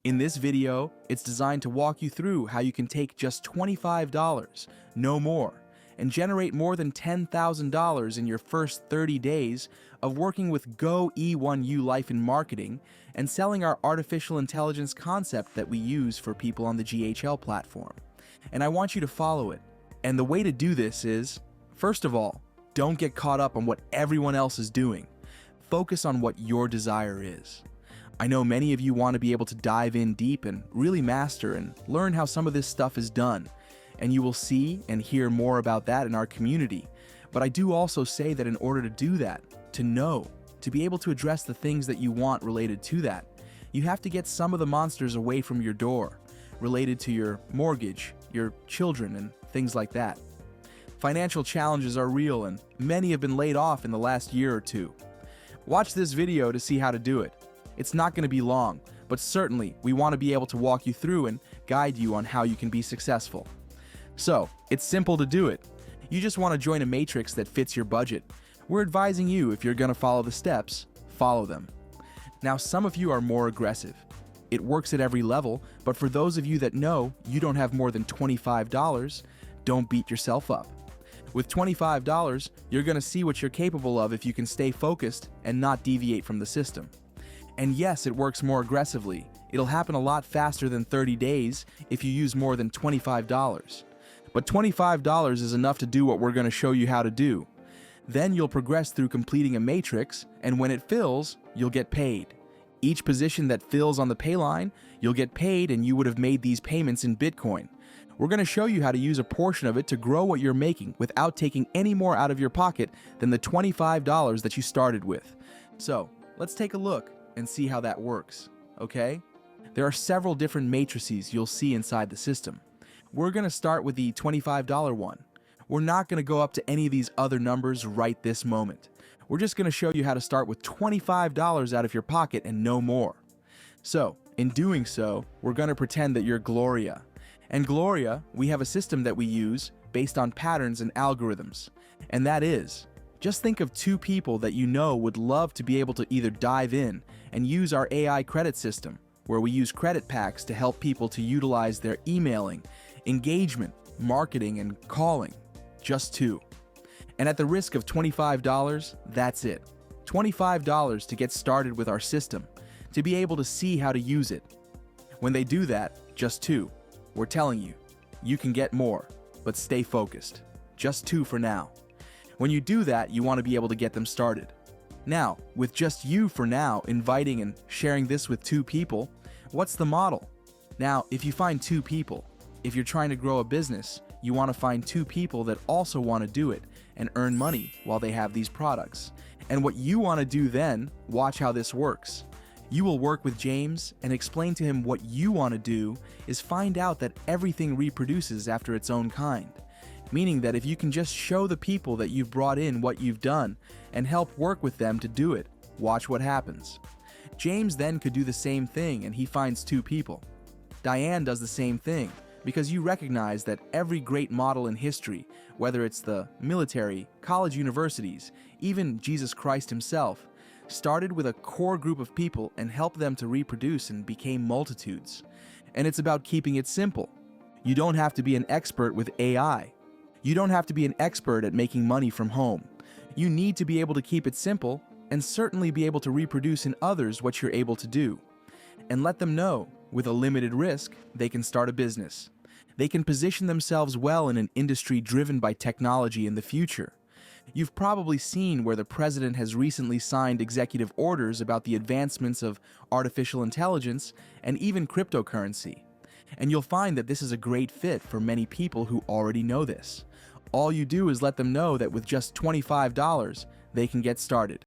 In this video, it's designed to walk you through how you can take just $25, no more, and generate more than $10,000 in your first 30 days of working with Go E1U Life in Marketing and selling our artificial intelligence concept that we use for people on the GHL platform. And I want you to follow it. And the way to do this is, first of all, don't get caught up on what everyone else is doing. Focus on what your desire is. I know many of you want to be able to dive in deep and really master and learn how some of this stuff is done, and you will see and hear more about that in our community. But I do also say that in order to do that, to be able to address the things that you want related to that, you have to get some of the monsters away from your door, related to your mortgage, your children, and things like that. Financial challenges are real, and many have been laid off in the last year or two. Watch this video to see how to do it. It's not going to be long, but certainly we want to be able to walk you through and guide you on how you can be successful. So, it's simple to do it. You just want to join a matrix that fits your budget. We're advising you, if you're going to follow the steps, follow them. Now, some of you are more aggressive. It works at every level, but for those of you that know you don't have more than $25, don't beat yourself up. With $25, you're going to see what you're capable of if you can stay focused and not deviate from the system. And yes, it works more aggressively. It'll happen a lot faster than 30 days if you use more than $25. But $25 is enough to do what we're going to show you how to do. Then you'll progress through completing a matrix, and when it fills, you'll get paid. Each position that fills on the pay line, you'll get paid, and you would have made these payments in Bitcoin. We're going to show you how to use a portion of it to grow what you're making without taking any more out of your pocket than the $25 that you started with. So, let's take a look and see how that works, okay? There are several different matrices you'll see inside the system. We're going to start with the $25 one. We're not going to go up to any of these other numbers right this moment. We're just going to show you how to start with $25 out of your pocket and no more. So, in doing so, we're going to pretend that you're Gloria. And Gloria, we have a system that we use based on patterns and algorithms. And that is, just think of two people that you know would love to be able to either dive in and use our AI credit system, where we use credit packs to help people to utilize their emailing, engagement, marketing, and calling. Just two. And at the risk of $25, that's it. $25 to get started with our system, to be able to see how to use it. When they do that, just two. We're telling you, you can get more, but stay focused. Just two for now. When you do that, you want to be able to get them started. Now, with just you for now inviting and sharing this with two people, what's the model? Now, if you find two people, if you're trying to grow a business, you want to find two people that also want to do it and earn money while they have these products. And what you want to do then, watch how this works. You will work with James and explain to him what you want to do is find out that everything reproduces after its own kind. Meaning that if you can just show the people that you've brought in what you've done and help work with them to do it, watch what happens. James then could do the same thing and he finds two people. Diane does the same thing because you recognize that every great model in history, whether it's the military, college universities, even Jesus Christ himself, started with a core group of people and helped them to reproduce and became multitudes. And it's about keeping it simple. You don't have to be an expert with AI. You don't have to be an expert at making money from home. You need to be able to keep it simple and certainly be able to reproduce in others what you're able to do. And let them know, with a limited risk, they can start a business. They can position themselves well in an industry driven by technology in the future. You've probably seen where the president has recently signed executive orders about the advancements of artificial intelligence and even cryptocurrency. And you'll find that this is a great fit for many people who already know this. All you do is let them know that with just $25, they can get started.